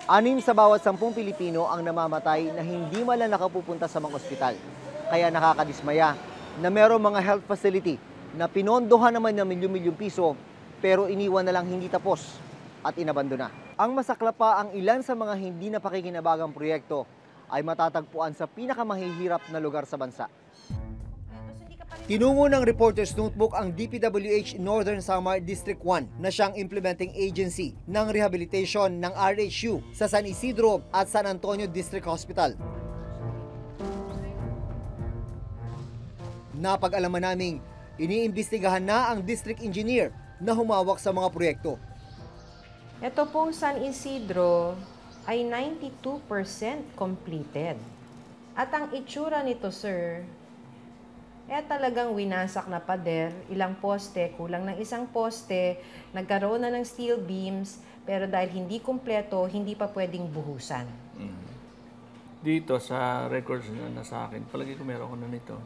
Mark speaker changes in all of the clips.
Speaker 1: 6 sa bawat 10 Pilipino ang namamatay na hindi man lang nakapupunta sa mga ospital. Kaya nakakadismaya na merong mga health facility na pinondohan naman ng milyon-milyong piso pero iniwan na lang hindi tapos at inabandona. Ang masaklap pa, ang ilan sa mga hindi napakikinabagang proyekto ay matatagpuan sa pinakamahihirap na lugar sa bansa. Tinungo ng Reporter's Notebook ang DPWH Northern Samar District 1 na siyang implementing agency ng rehabilitation ng RHU sa San Isidro at San Antonio District Hospital. Napag-alaman naming iniimbestigahan na ang district engineer na humawak sa mga proyekto.
Speaker 2: Ito pong San Isidro ay 92% completed. At ang itsura nito, sir, talagang winasak na pader, ilang poste, kulang ng isang poste, nagkaroon na ng steel beams, pero dahil hindi kumpleto, hindi pa pwedeng buhusan.
Speaker 3: Dito sa records na nasa akin, palagi ko meron ko na nito.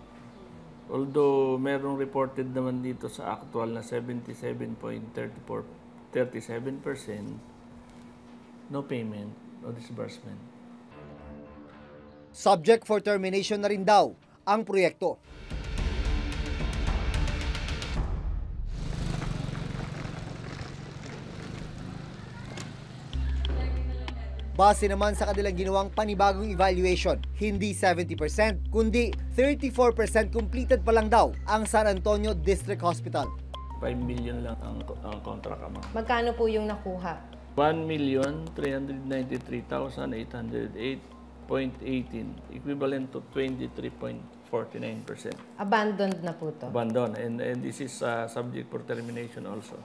Speaker 3: Although merong reported naman dito sa actual na 77.37%, no payment, no disbursement.
Speaker 1: Subject for termination na rin daw ang proyekto. Base naman sa kanilang ginawang panibagong evaluation, hindi 70% kundi 34% completed pa lang daw ang San Antonio District Hospital.
Speaker 3: 5 million lang ang contract amount.
Speaker 2: Magkano po yung nakuha?
Speaker 3: 1,393,808.18, equivalent to 23.49%.
Speaker 2: Abandoned na po to.
Speaker 3: Abandon, and this is subject for termination also.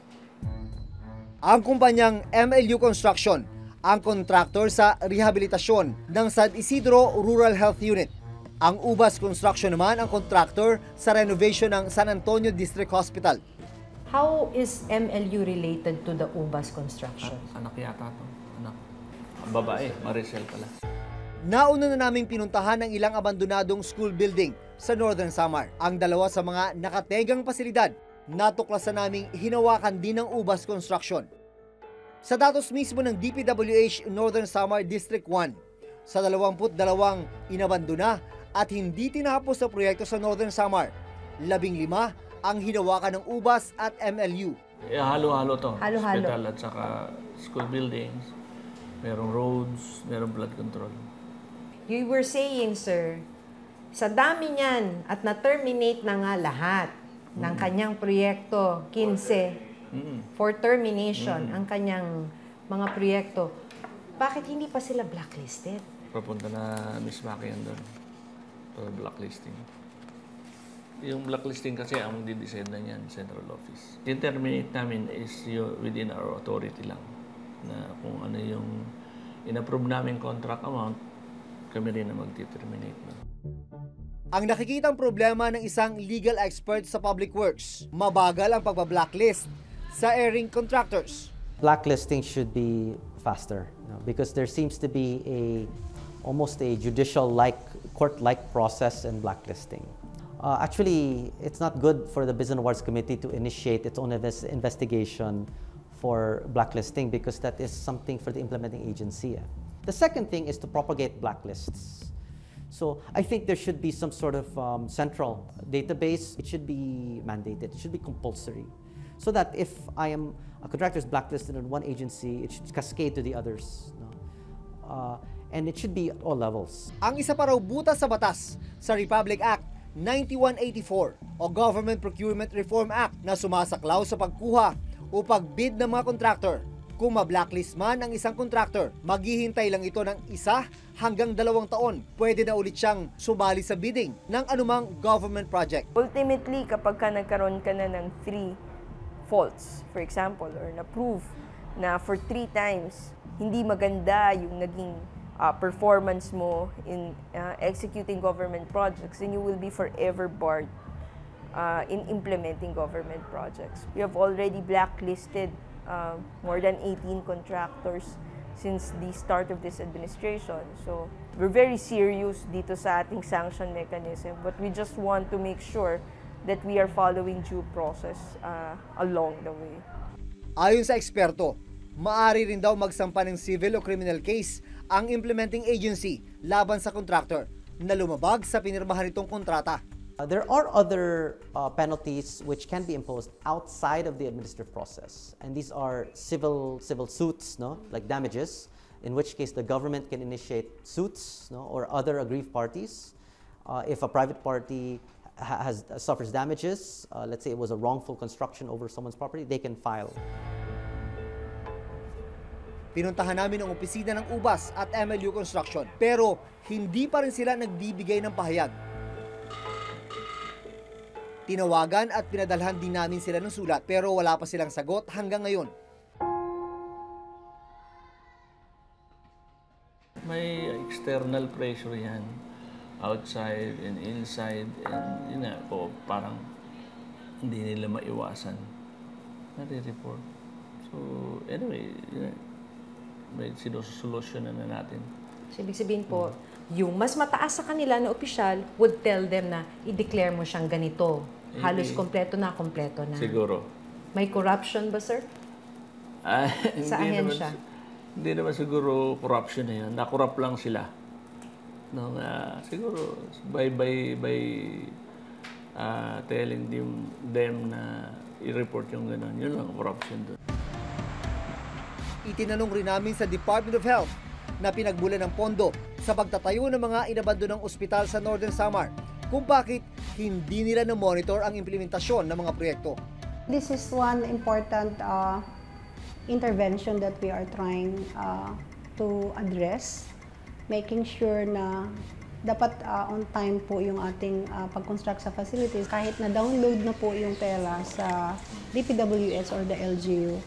Speaker 1: Ang kumpanyang MLU Construction ang kontraktor sa rehabilitasyon ng San Isidro Rural Health Unit. Ang Ubas Construction naman ang kontraktor sa renovation ng San Antonio District Hospital.
Speaker 2: How is MLU related to the Ubas Construction?
Speaker 3: Anak yata to. Anak. Ang babae, Maricel pala.
Speaker 1: Nauna na naming pinuntahan ng ilang abandonadong school building sa Northern Samar. Ang dalawa sa mga nakategang pasilidad, natuklasan naming hinawakan din ng Ubas Construction. Sa datos mismo ng DPWH Northern Samar District 1, sa 22 inabandona at hindi tinapos sa proyekto sa Northern Samar, 15 ang hinawakan ng Ubas at MLU.
Speaker 3: Halo-halo to.
Speaker 2: Halo-halo.
Speaker 3: Hospital at saka school buildings, merong roads, merong blood control.
Speaker 2: You were saying, sir, sa dami niyan at na-terminate na nga lahat ng kanyang proyekto, 15, for termination ang kanyang mga proyekto, bakit hindi pa sila blacklisted?
Speaker 3: Papunta na Miss Maki yan doon para blacklisting. Yung blacklisting kasi ang di-decide na yan, central office. Yung terminate namin is within our authority lang. Na kung ano yung in-approve namin contract amount, kami rin na mag-terminate na.
Speaker 1: Ang nakikitang problema ng isang legal expert sa public works, mabagal ang pagbablacklist sa airing contractors.
Speaker 4: Blacklisting should be faster, because there seems to be almost a judicial-like, court-like process in blacklisting. Actually, it's not good for the Business Awards Committee to initiate its own investigation for blacklisting, because that is something for the implementing agency. The second thing is to propagate blacklists. So I think there should be some sort of central database. It should be mandated. It should be compulsory. So that if a contractor is blacklisted in one agency, it should cascade to the others. And it should be at all levels.
Speaker 1: Ang isa pa raw butas sa batas sa Republic Act 9184 o Government Procurement Reform Act na sumasaklaw sa pagkuha o pagbid ng mga contractor. Kung ma-blacklist man ang isang contractor, maghihintay lang ito ng 1 hanggang 2 taon. Pwede na ulit siyang sumali sa bidding ng anumang government project.
Speaker 5: Ultimately, kapag nagkaroon ka na ng 3 faults, for example, or na-prove na for 3 times, hindi maganda yung naging performance mo in executing government projects, then you will be forever barred in implementing government projects. We have already blacklisted more than 18 contractors since the start of this administration. So we're very serious dito sa ating sanction mechanism, but we just want to make sure that we are following due process along the way.
Speaker 1: Ayon sa eksperto, Maari rin daw magsampa ng civil o criminal case ang implementing agency laban sa contractor na lumabag sa pinirmahan nitong kontrata.
Speaker 4: There are other penalties which can be imposed outside of the administrative process, and these are civil suits, no, like damages, in which case the government can initiate suits, no, or other aggrieved parties. If a private party suffers damages, let's say it was a wrongful construction over someone's property, they can file.
Speaker 1: Pinuntahan namin ang opisina ng UBAS at MLU Construction, pero hindi pa rin sila nagbibigay ng pahayag. Tinawagan at pinadalhan din namin sila ng sulat, pero wala pa silang sagot hanggang ngayon.
Speaker 3: May external pressure yan, outside and inside, and yun nga po, parang hindi nila maiwasan. Nare-report. So, anyway, yun, may sinusolusyonan na natin.
Speaker 2: So, ibig sabihin po, yung mas mataas sa kanila na opisyal would tell them na i-declare mo siyang ganito. Halos kompleto na.
Speaker 3: Siguro.
Speaker 2: May corruption ba, sir? Sa ahensya?
Speaker 3: Hindi naman siguro corruption na yun. Na-corrupt lang sila. No, siguro by telling them na i-report yung gano'n. Yun lang corruption doon.
Speaker 1: Itinanong rin namin sa Department of Health na pinagbulan ng pondo sa pagtatayo ng mga inabandonang ospital sa Northern Samar kung bakit hindi nila na-monitor ang implementasyon ng mga proyekto.
Speaker 6: This is one important intervention that we are trying to address, making sure na dapat on time po yung ating pag-construct sa facilities. Kahit na-download na po yung pera sa DPWH or the LGU,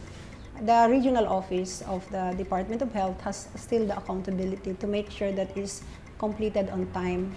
Speaker 6: the regional office of the Department of Health has still the accountability to make sure that is completed on time.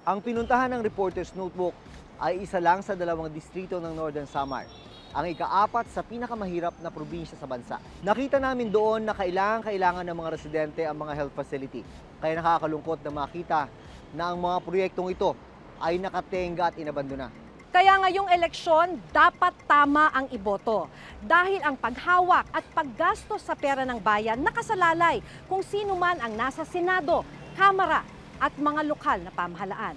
Speaker 1: Ang pinuntahan ng Reporter's Notebook ay isa lang sa 2 distrito ng Northern Samar, ang ika-4 sa pinakamahirap na probinsya sa bansa. Nakita namin doon na kailangan ng mga residente ang mga health facility. Kaya nakakalungkot na makita na ang mga proyektong ito ay nakatenga at inabandona.
Speaker 7: Kaya ngayong eleksyon, dapat tama ang iboto. Dahil ang paghawak at paggastos sa pera ng bayan nakasalalay kung sino man ang nasa Senado, Kamara at mga lokal na pamahalaan.